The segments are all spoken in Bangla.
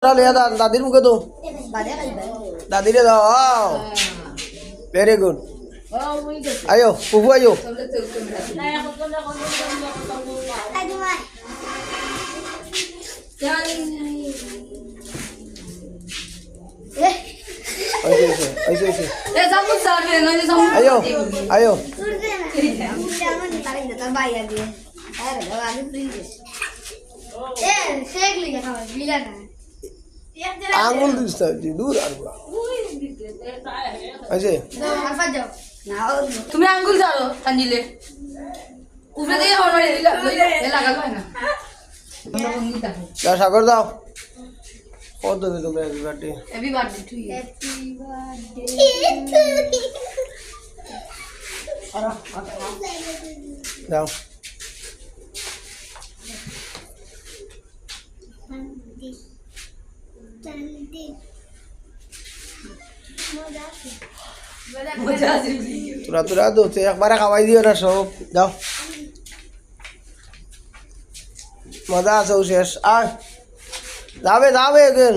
দাদির মুখে তো দাদিরে দাও ভেরি গুড আয়ো পুপু আয়ো ayo ayo আঙুল দিতে দূর আছে তুমি আঙ্গুল যাও কান্দিলে উপরে দিয়ে হরমারি দিলা লাগাল হয় না যা সাগর দাও কত দেবে তোমরা happy birthday happy birthday to you দাও তোরা তোরা দো একবারে খাওয়াই দিও না সব দাও মজা আছে শেষ আর যাবে যাবে কেন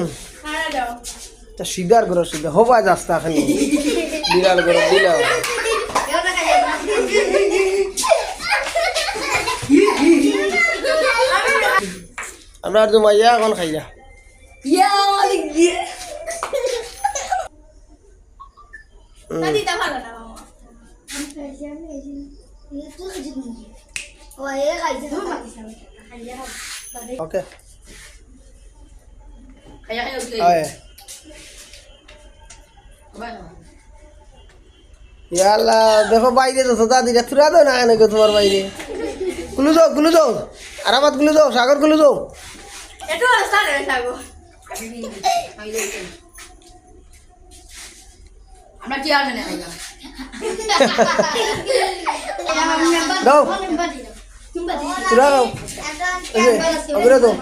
তা সিধার করো সিধা হবা যাস্তা খালি বিড়াল করো দিলাও আমরা আর জমাইয়া এখন খাইয়া ইয়া মালিক দিয়ে ওকে খাইয়া খাইয়া উঠলে আয় ইয়াল্লা দেখো বাইরে তো সোদা দিলে তুরা দো না এনেকে তোমার বাইরে গুলো যাও আরামাত গুলো যাও সাগর গুলো যাও একটু রাস্তা রে সাগো আমরা কি আর না খাইলাম দাও তুরা দাও ওগুলো দাও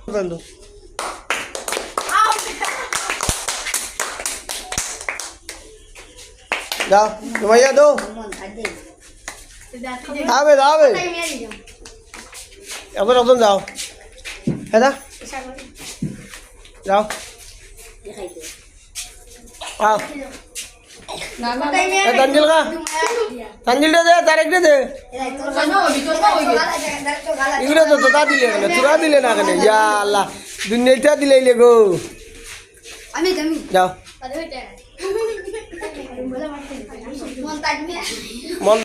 বন্ধু দাও তোমাইয়া দাও দাবে দাবে এখন এখন যাও হ্যাঁ দা যাও আও তঞ্জিল কা তঞ্জিলটা দে তারেকটা দে এগুলো তো তোরা দিলে না তোরা দিলে না কেন ইয়া আল্লাহ দুনিয়াটা দিলে গো আমি যাও মন